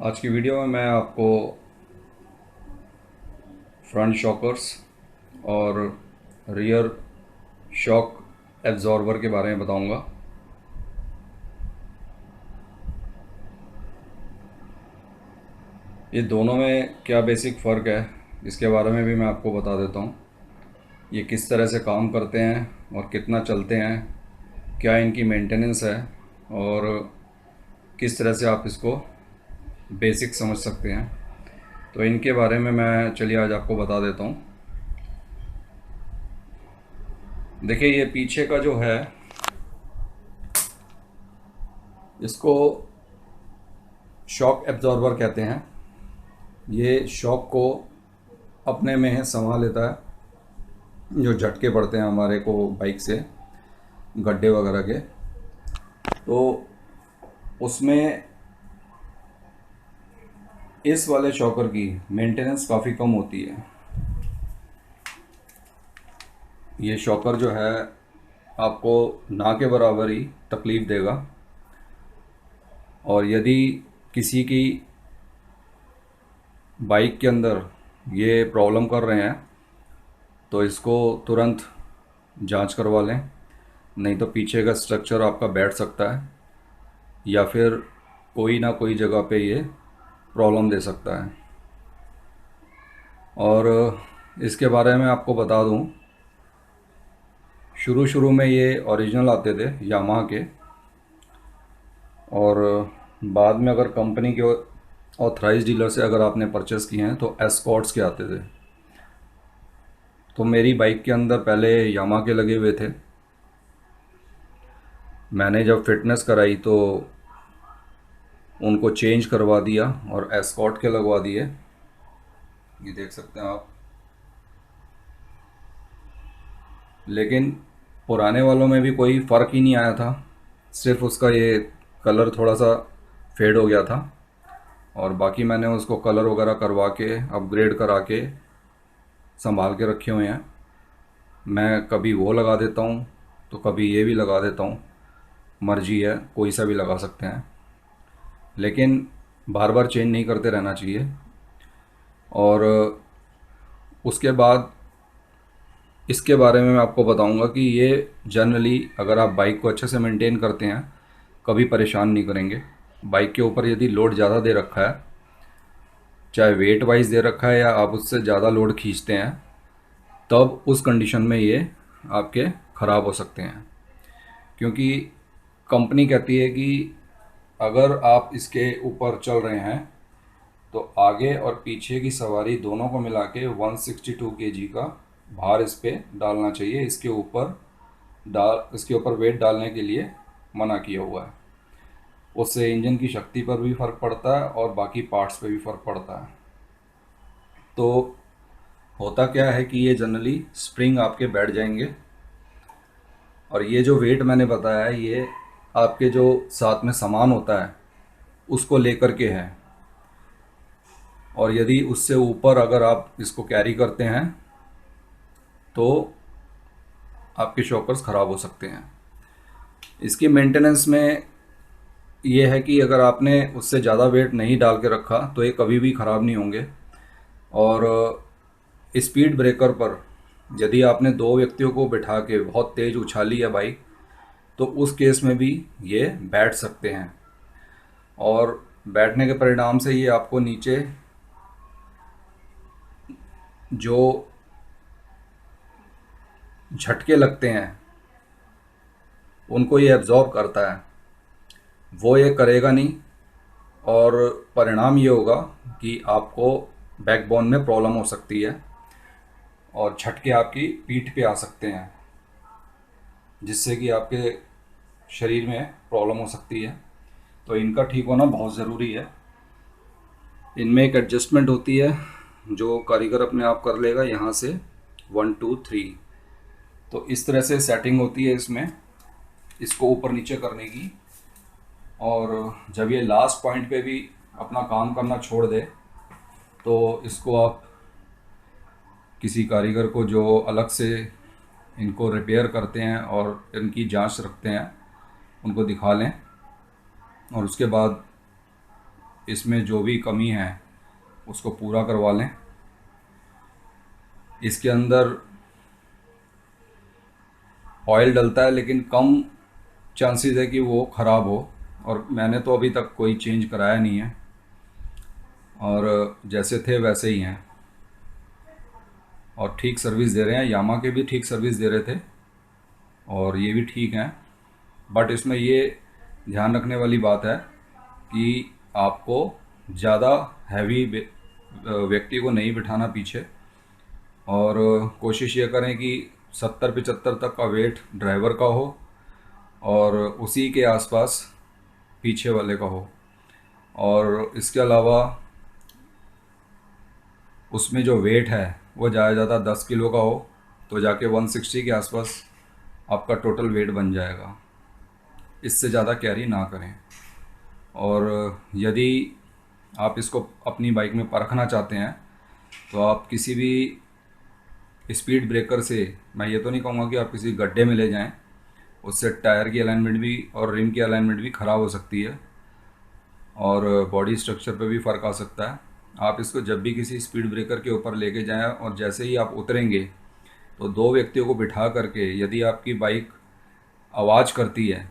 आज की वीडियो में मैं आपको फ्रंट शॉकर्स और रियर शॉक एब्जॉर्बर के बारे में बताऊंगा। ये दोनों में क्या बेसिक फ़र्क है इसके बारे में भी मैं आपको बता देता हूँ। ये किस तरह से काम करते हैं और कितना चलते हैं, क्या इनकी मेंटेनेंस है और किस तरह से आप इसको बेसिक समझ सकते हैं। तो इनके बारे में मैं चलिए आज आपको बता देता हूँ। देखिए, ये पीछे का जो है इसको शॉक एब्जॉर्बर कहते हैं। ये शॉक को अपने में समा लेता है। जो झटके पड़ते हैं हमारे को बाइक से, गड्ढे वगैरह के, तो उसमें इस वाले शॉकर की मेंटेनेंस काफ़ी कम होती है। ये शॉकर जो है आपको ना के बराबर ही तकलीफ़ देगा, और यदि किसी की बाइक के अंदर ये प्रॉब्लम कर रहे हैं तो इसको तुरंत जांच करवा लें, नहीं तो पीछे का स्ट्रक्चर आपका बैठ सकता है या फिर कोई ना कोई जगह पे ये प्रॉब्लम दे सकता है। और इसके बारे में आपको बता दूं, शुरू शुरू में ये ओरिजिनल आते थे यामाहा के, और बाद में अगर कंपनी के ऑथराइज डीलर से अगर आपने परचेज़ किए हैं तो एस्कॉर्ट्स के आते थे। तो मेरी बाइक के अंदर पहले यामाहा के लगे हुए थे। मैंने जब फिटनेस कराई तो उनको चेंज करवा दिया और एस्कॉर्ट के लगवा दिए। ये देख सकते हैं आप। लेकिन पुराने वालों में भी कोई फ़र्क ही नहीं आया था, सिर्फ उसका ये कलर थोड़ा सा फेड हो गया था, और बाकी मैंने उसको कलर वगैरह करवा के अपग्रेड करा के संभाल के रखे हुए हैं। मैं कभी वो लगा देता हूँ तो कभी ये भी लगा देता हूँ, मर्जी है, कोई सा भी लगा सकते हैं, लेकिन बार बार चेंज नहीं करते रहना चाहिए। और उसके बाद इसके बारे में मैं आपको बताऊंगा कि ये जनरली अगर आप बाइक को अच्छे से मेंटेन करते हैं कभी परेशान नहीं करेंगे। बाइक के ऊपर यदि लोड ज़्यादा दे रखा है, चाहे वेट वाइज दे रखा है या आप उससे ज़्यादा लोड खींचते हैं, तब उस कंडीशन में ये आपके ख़राब हो सकते हैं। क्योंकि कंपनी कहती है कि अगर आप इसके ऊपर चल रहे हैं तो आगे और पीछे की सवारी दोनों को मिला के 162 केजी का भार इस पे डालना चाहिए। इसके ऊपर वेट डालने के लिए मना किया हुआ है। उससे इंजन की शक्ति पर भी फ़र्क पड़ता है और बाकी पार्ट्स पे भी फ़र्क पड़ता है। तो होता क्या है कि ये जनरली स्प्रिंग आपके बैठ जाएंगे, और ये जो वेट मैंने बताया है ये आपके जो साथ में सामान होता है उसको लेकर के है, और यदि उससे ऊपर अगर आप इसको कैरी करते हैं तो आपके शॉकर्स ख़राब हो सकते हैं। इसकी मेंटेनेंस में ये है कि अगर आपने उससे ज़्यादा वेट नहीं डाल के रखा तो ये कभी भी ख़राब नहीं होंगे। और स्पीड ब्रेकर पर यदि आपने दो व्यक्तियों को बिठा के बहुत तेज़ उछाली है बाइक, तो उस केस में भी ये बैठ सकते हैं, और बैठने के परिणाम से ये आपको नीचे जो झटके लगते हैं उनको ये एब्जॉर्ब करता है, वो ये करेगा नहीं, और परिणाम ये होगा कि आपको बैकबोन में प्रॉब्लम हो सकती है और झटके आपकी पीठ पे आ सकते हैं, जिससे कि आपके शरीर में प्रॉब्लम हो सकती है। तो इनका ठीक होना बहुत ज़रूरी है। इनमें एक एडजस्टमेंट होती है जो कारीगर अपने आप कर लेगा, यहाँ से 1 2 3, तो इस तरह से सेटिंग होती है इसमें, इसको ऊपर नीचे करने की। और जब ये लास्ट पॉइंट पे भी अपना काम करना छोड़ दे तो इसको आप किसी कारीगर को जो अलग से इनको रिपेयर करते हैं और इनकी जांच रखते हैं उनको दिखा लें, और उसके बाद इसमें जो भी कमी है उसको पूरा करवा लें। इसके अंदर ऑयल डलता है लेकिन कम चांसेस है कि वो ख़राब हो, और मैंने तो अभी तक कोई चेंज कराया नहीं है, और जैसे थे वैसे ही हैं और ठीक सर्विस दे रहे हैं। यामा के भी ठीक सर्विस दे रहे थे और ये भी ठीक हैं। बट इसमें ये ध्यान रखने वाली बात है कि आपको ज़्यादा हैवी व्यक्ति को नहीं बिठाना पीछे, और कोशिश ये करें कि 70-75 तक का वेट ड्राइवर का हो और उसी के आसपास पीछे वाले का हो। और इसके अलावा उसमें जो वेट है वो ज़्यादा ज़्यादा 10 किलो का हो तो जाके 160 के आसपास आपका टोटल वेट बन जाएगा। इससे ज़्यादा कैरी ना करें। और यदि आप इसको अपनी बाइक में परखना चाहते हैं तो आप किसी भी स्पीड ब्रेकर से, मैं ये तो नहीं कहूँगा कि आप किसी गड्ढे में ले जाएं, उससे टायर की अलाइनमेंट भी और रिम की अलाइनमेंट भी ख़राब हो सकती है और बॉडी स्ट्रक्चर पे भी फ़र्क आ सकता है। आप इसको जब भी किसी स्पीड ब्रेकर के ऊपर लेके जाएं और जैसे ही आप उतरेंगे तो 2 व्यक्तियों को बिठा करके, यदि आपकी बाइक आवाज़ करती है,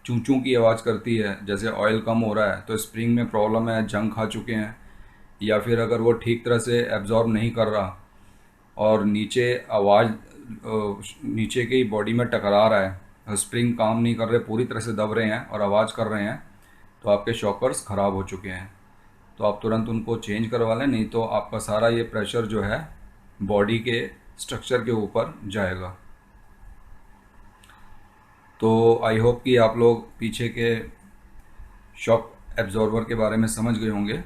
चूं चूं की आवाज़ करती है, जैसे ऑयल कम हो रहा है तो स्प्रिंग में प्रॉब्लम है, जंग खा चुके हैं, या फिर अगर वो ठीक तरह से एब्जॉर्ब नहीं कर रहा और नीचे आवाज़ नीचे की बॉडी में टकरा रहा है, स्प्रिंग काम नहीं कर रहे, पूरी तरह से दब रहे हैं और आवाज़ कर रहे हैं, तो आपके शॉकर्स ख़राब हो चुके हैं। तो आप तुरंत उनको चेंज करवा लें, नहीं तो आपका सारा ये प्रेशर जो है बॉडी के स्ट्रक्चर के ऊपर जाएगा। तो आई होप कि आप लोग पीछे के शॉक एब्जॉर्बर के बारे में समझ गए होंगे,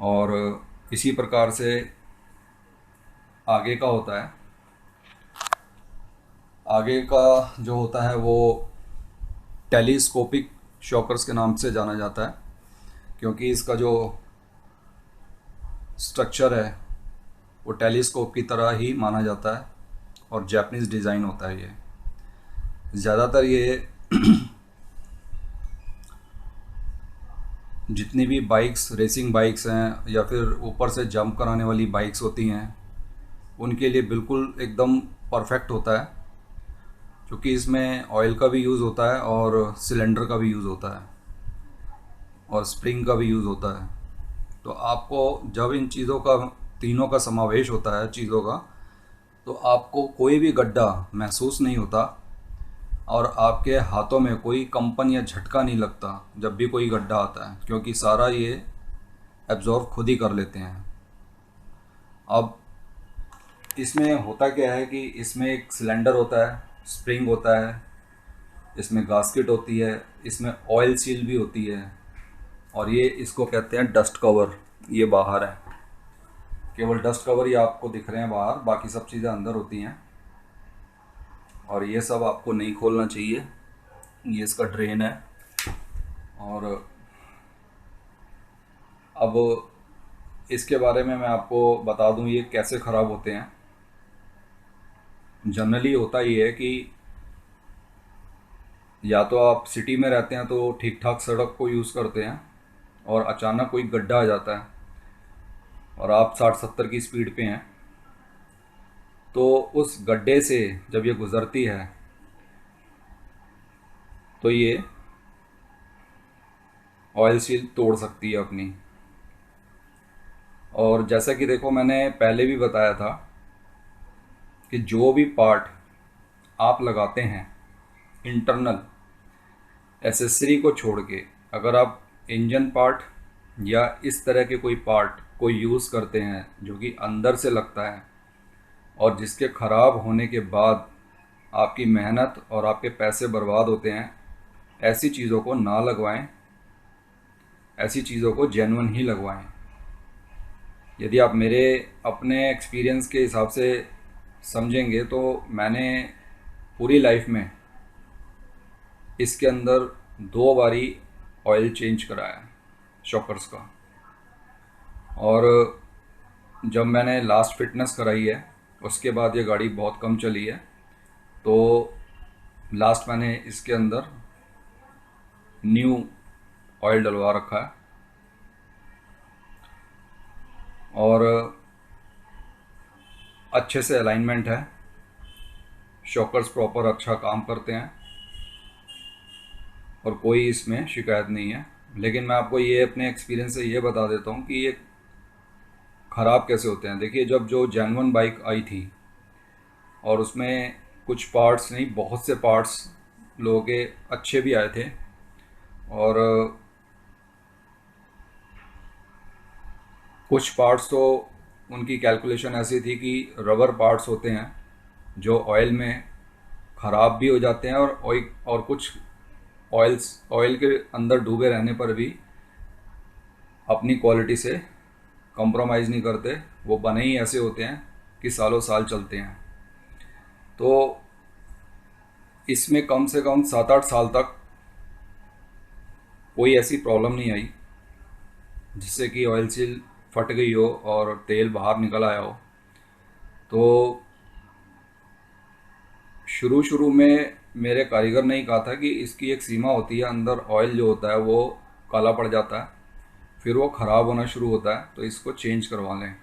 और इसी प्रकार से आगे का होता है। आगे का जो होता है वो टेलीस्कोपिक शॉकर्स के नाम से जाना जाता है, क्योंकि इसका जो स्ट्रक्चर है वो टेलीस्कोप की तरह ही माना जाता है और जापानीज़ डिज़ाइन होता है। ये ज़्यादातर ये जितनी भी बाइक्स, रेसिंग बाइक्स हैं या फिर ऊपर से जंप कराने वाली बाइक्स होती हैं, उनके लिए बिल्कुल एकदम परफेक्ट होता है, क्योंकि इसमें ऑयल का भी यूज़ होता है और सिलेंडर का भी यूज़ होता है और स्प्रिंग का भी यूज़ होता है। तो आपको जब इन चीज़ों का, तीनों का समावेश होता है चीज़ों का, तो आपको कोई भी गड्ढा महसूस नहीं होता और आपके हाथों में कोई कंपन या झटका नहीं लगता जब भी कोई गड्ढा आता है, क्योंकि सारा ये एब्जॉर्ब खुद ही कर लेते हैं। अब इसमें होता क्या है कि इसमें एक सिलेंडर होता है, स्प्रिंग होता है, इसमें गास्केट होती है, इसमें ऑयल सील भी होती है, और ये इसको कहते हैं डस्ट कवर। ये बाहर है, केवल डस्ट कवर ही आपको दिख रहे हैं बाहर, बाकी सब चीज़ें अंदर होती हैं और ये सब आपको नहीं खोलना चाहिए। ये इसका ड्रेन है। और अब इसके बारे में मैं आपको बता दूं ये कैसे ख़राब होते हैं। जनरली होता ये है कि या तो आप सिटी में रहते हैं तो ठीक ठाक सड़क को यूज़ करते हैं और अचानक कोई गड्ढा आ जाता है और आप 60-70 की स्पीड पे हैं, तो उस गड्ढे से जब ये गुज़रती है तो ये ऑयल सील तोड़ सकती है अपनी। और जैसा कि देखो, मैंने पहले भी बताया था कि जो भी पार्ट आप लगाते हैं इंटरनल एसेसरी को छोड़ के, अगर आप इंजन पार्ट या इस तरह के कोई पार्ट को यूज़ करते हैं जो कि अंदर से लगता है और जिसके ख़राब होने के बाद आपकी मेहनत और आपके पैसे बर्बाद होते हैं, ऐसी चीज़ों को ना लगवाएं। ऐसी चीज़ों को जेन्युइन ही लगवाएं। यदि आप मेरे अपने एक्सपीरियंस के हिसाब से समझेंगे तो मैंने पूरी लाइफ में इसके अंदर 2 बारी ऑयल चेंज कराया शॉकर्स का। और जब मैंने लास्ट फिटनेस कराई है उसके बाद ये गाड़ी बहुत कम चली है, तो लास्ट मैंने इसके अंदर न्यू ऑयल डलवा रखा है और अच्छे से अलाइनमेंट है, शॉकर्स प्रॉपर अच्छा काम करते हैं और कोई इसमें शिकायत नहीं है। लेकिन मैं आपको ये अपने एक्सपीरियंस से ये बता देता हूँ कि ये ख़राब कैसे होते हैं। देखिए, जब जो जेन्युइन बाइक आई थी और उसमें कुछ पार्ट्स नहीं, बहुत से पार्ट्स लोगों के अच्छे भी आए थे और कुछ पार्ट्स तो उनकी कैलकुलेशन ऐसी थी कि रबर पार्ट्स होते हैं जो ऑयल में ख़राब भी हो जाते हैं और कुछ ऑयल के अंदर डूबे रहने पर भी अपनी क्वालिटी से कॉम्प्रोमाइज़ नहीं करते। वो बने ही ऐसे होते हैं कि सालों साल चलते हैं। तो इसमें कम से कम 7-8 साल तक कोई ऐसी प्रॉब्लम नहीं आई जिससे कि ऑयल सील फट गई हो और तेल बाहर निकल आया हो। तो शुरू शुरू में मेरे कारीगर ने ही कहा था कि इसकी एक सीमा होती है, अंदर ऑयल जो होता है वो काला पड़ जाता है, फिर वो ख़राब होना शुरू होता है, तो इसको चेंज करवा लें।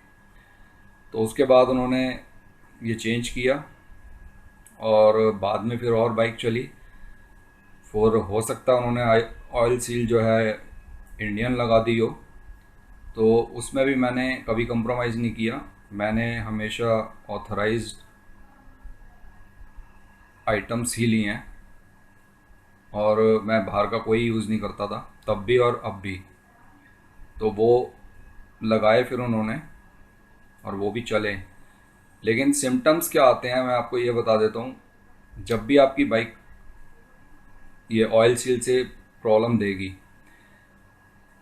तो उसके बाद उन्होंने ये चेंज किया और बाद में फिर और बाइक चली। फिर हो सकता है उन्होंने ऑयल सील जो है इंडियन लगा दी हो, तो उसमें भी मैंने कभी कंप्रोमाइज़ नहीं किया। मैंने हमेशा ऑथराइज्ड आइटम्स ही लिए हैं और मैं बाहर का कोई यूज़ नहीं करता था तब भी और अब भी। तो वो लगाए फिर उन्होंने और वो भी चले। लेकिन सिम्टम्स क्या आते हैं मैं आपको ये बता देता हूँ। जब भी आपकी बाइक ये ऑयल सील से प्रॉब्लम देगी,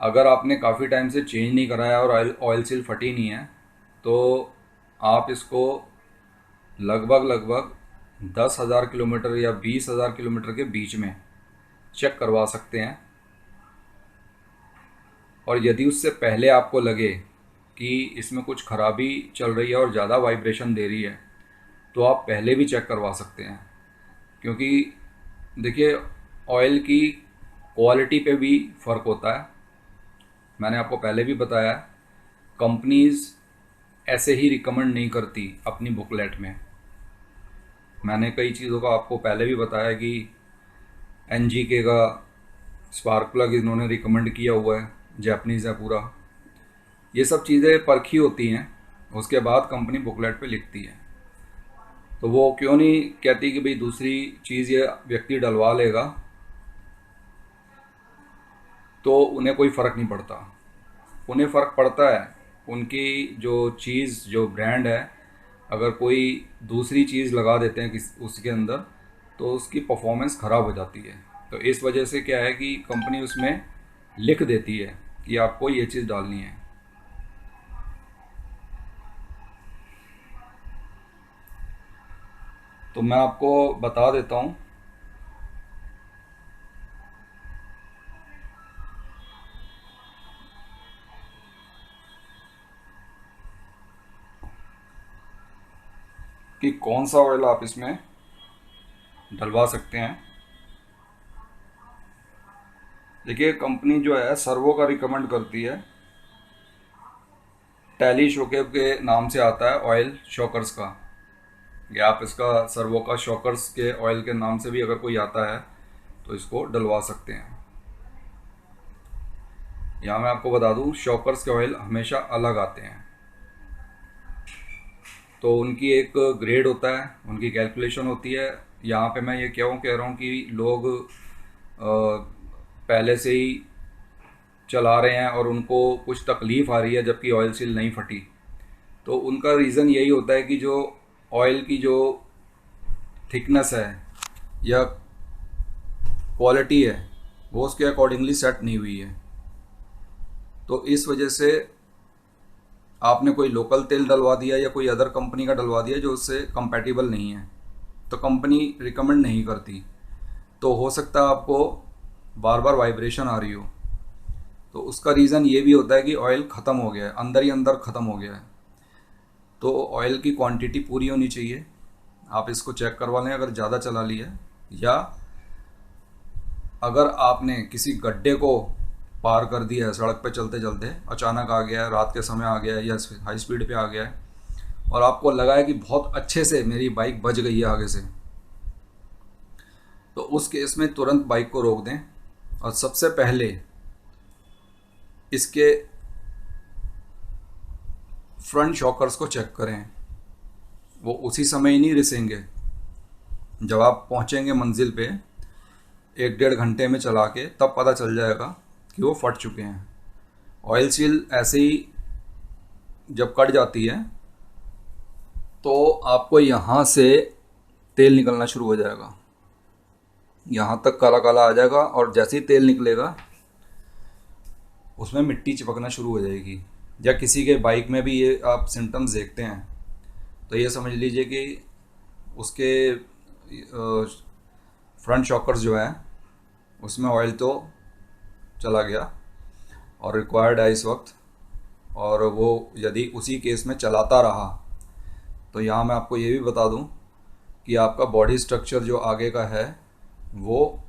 अगर आपने काफ़ी टाइम से चेंज नहीं कराया और ऑयल सील फटी नहीं है, तो आप इसको लगभग 10,000 किलोमीटर या 20,000 किलोमीटर के बीच में चेक करवा सकते हैं। और यदि उससे पहले आपको लगे कि इसमें कुछ ख़राबी चल रही है और ज़्यादा वाइब्रेशन दे रही है, तो आप पहले भी चेक करवा सकते हैं। क्योंकि देखिए, ऑयल की क्वालिटी पे भी फ़र्क होता है। मैंने आपको पहले भी बताया, कंपनीज़ ऐसे ही रिकमेंड नहीं करती अपनी बुकलेट में। मैंने कई चीज़ों का आपको पहले भी बताया कि NGK का स्पार्क प्लग इन्होंने रिकमेंड किया हुआ है, जैपनीज़ है पूरा। ये सब चीज़ें परखी होती हैं, उसके बाद कंपनी बुकलेट पे लिखती है। तो वो क्यों नहीं कहती कि भाई दूसरी चीज़ ये व्यक्ति डलवा लेगा तो उन्हें कोई फ़र्क नहीं पड़ता। उन्हें फ़र्क पड़ता है, उनकी जो चीज़ जो ब्रांड है, अगर कोई दूसरी चीज़ लगा देते हैं उसके अंदर तो उसकी परफॉर्मेंस ख़राब हो जाती है। तो इस वजह से क्या है कि कंपनी उसमें लिख देती है कि आपको ये चीज़ डालनी है। तो मैं आपको बता देता हूँ कि कौन सा ऑयल आप इसमें डलवा सकते हैं। देखिए, कंपनी जो है सर्वो का रिकमेंड करती है। टैली शोकेब के नाम से आता है ऑयल शॉकर्स का, या आप इसका सर्वो का शॉकर्स के ऑयल के नाम से भी अगर कोई आता है तो इसको डलवा सकते हैं। यहाँ मैं आपको बता दूँ, शॉकर्स के ऑयल हमेशा अलग आते हैं। तो उनकी एक ग्रेड होता है, उनकी कैलकुलेशन होती है। यहाँ पे मैं ये क्यों कह रहा हूँ कि लोग पहले से ही चला रहे हैं और उनको कुछ तकलीफ़ आ रही है जबकि ऑयल सील नहीं फटी, तो उनका रीज़न यही होता है कि जो ऑयल की जो थिकनेस है या क्वालिटी है वो उसके अकॉर्डिंगली सेट नहीं हुई है। तो इस वजह से आपने कोई लोकल तेल डलवा दिया या कोई अदर कंपनी का डलवा दिया जो उससे कंपैटिबल नहीं है, तो कंपनी रिकमेंड नहीं करती। तो हो सकता है आपको बार बार वाइब्रेशन आ रही हो, तो उसका रीज़न ये भी होता है कि ऑयल ख़त्म हो गया है, अंदर ही अंदर ख़त्म हो गया है। तो ऑयल की क्वांटिटी पूरी होनी चाहिए। आप इसको चेक करवा लें अगर ज़्यादा चला लिया है, या अगर आपने किसी गड्ढे को पार कर दिया है, सड़क पे चलते चलते अचानक आ गया है, रात के समय आ गया है या हाई स्पीड पे आ गया है, और आपको लगा है कि बहुत अच्छे से मेरी बाइक बच गई है आगे से, तो उस केस में तुरंत बाइक को रोक दें और सबसे पहले इसके फ्रंट शॉकर्स को चेक करें। वो उसी समय ही नहीं रिसेंगे, जब आप पहुंचेंगे मंजिल पे 1-1.5 घंटे में चला के तब पता चल जाएगा कि वो फट चुके हैं। ऑयल सील ऐसे ही जब कट जाती है तो आपको यहाँ से तेल निकलना शुरू हो जाएगा, यहाँ तक काला काला आ जाएगा, और जैसे ही तेल निकलेगा उसमें मिट्टी चिपकना शुरू हो जाएगी। या किसी के बाइक में भी ये आप सिम्टम्स देखते हैं तो ये समझ लीजिए कि उसके फ्रंट शॉकर्स जो हैं उसमें ऑयल तो चला गया और रिक्वायर्ड है इस वक्त, और वो यदि उसी केस में चलाता रहा तो यहाँ मैं आपको ये भी बता दूं कि आपका बॉडी स्ट्रक्चर जो आगे का है वो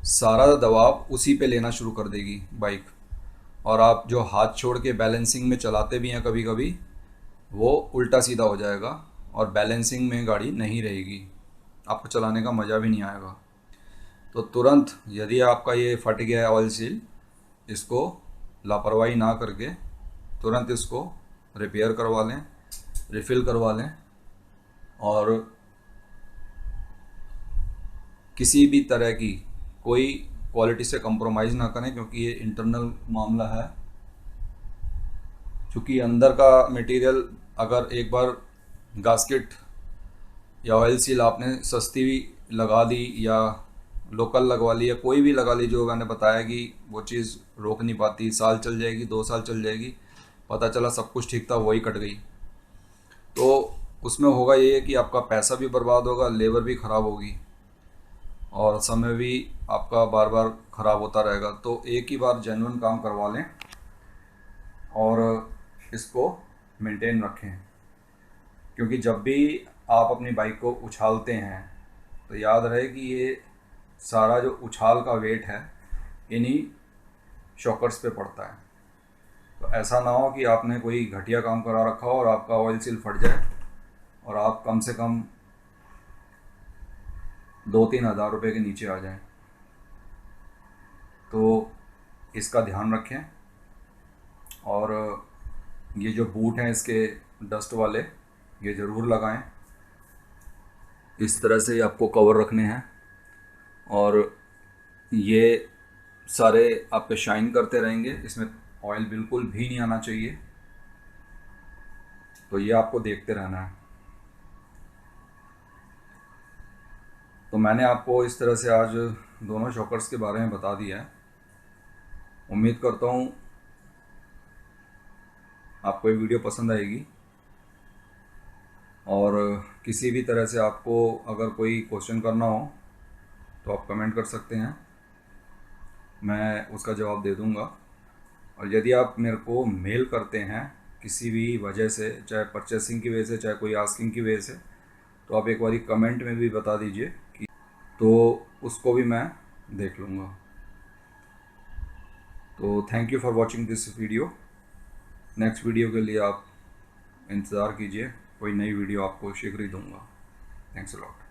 सारा दबाव उसी पे लेना शुरू कर देगी बाइक, और आप जो हाथ छोड़ के बैलेंसिंग में चलाते भी हैं कभी कभी, वो उल्टा सीधा हो जाएगा और बैलेंसिंग में गाड़ी नहीं रहेगी, आपको चलाने का मज़ा भी नहीं आएगा। तो तुरंत यदि आपका ये फट गया है ऑयल सील, इसको लापरवाही ना करके तुरंत इसको रिपेयर करवा लें, रिफ़िल करवा लें, और किसी भी तरह की कोई क्वालिटी से कंप्रोमाइज़ ना करें, क्योंकि ये इंटरनल मामला है। क्योंकि अंदर का मटेरियल अगर एक बार गास्केट या ऑयल सील आपने सस्ती लगा दी या लोकल लगवा ली या कोई भी लगा ली, जो मैंने बताया कि वो चीज़ रोक नहीं पाती, साल चल जाएगी, 2 साल चल जाएगी, पता चला सब कुछ ठीक था वही कट गई, तो उसमें होगा ये कि आपका पैसा भी बर्बाद होगा, लेबर भी ख़राब होगी और समय भी आपका बार बार ख़राब होता रहेगा। तो एक ही बार जेन्युइन काम करवा लें और इसको मेंटेन रखें, क्योंकि जब भी आप अपनी बाइक को उछालते हैं तो याद रहे कि ये सारा जो उछाल का वेट है इन्हीं शॉकर्स पे पड़ता है। तो ऐसा ना हो कि आपने कोई घटिया काम करा रखा हो और आपका ऑयल सील फट जाए और आप कम से कम 2-3 हज़ार रुपये के नीचे आ जाएं। तो इसका ध्यान रखें, और ये जो बूट हैं इसके डस्ट वाले ये ज़रूर लगाएं। इस तरह से आपको कवर रखने हैं और ये सारे आपके शाइन करते रहेंगे, इसमें ऑयल बिल्कुल भी नहीं आना चाहिए, तो ये आपको देखते रहना है। तो मैंने आपको इस तरह से आज दोनों शॉकर्स के बारे में बता दिया है। उम्मीद करता हूँ आपको ये वीडियो पसंद आएगी, और किसी भी तरह से आपको अगर कोई क्वेश्चन करना हो तो आप कमेंट कर सकते हैं, मैं उसका जवाब दे दूंगा। और यदि आप मेरे को मेल करते हैं किसी भी वजह से, चाहे परचेसिंग की वजह से, चाहे कोई आस्किंग की वजह से, तो आप एक बार कमेंट में भी बता दीजिए कि, तो उसको भी मैं देख लूँगा। तो thank you for watching this video. Next video के लिए आप इंतज़ार कीजिए, कोई नई वीडियो आपको शीघ्र ही दूँगा। Thanks a lot.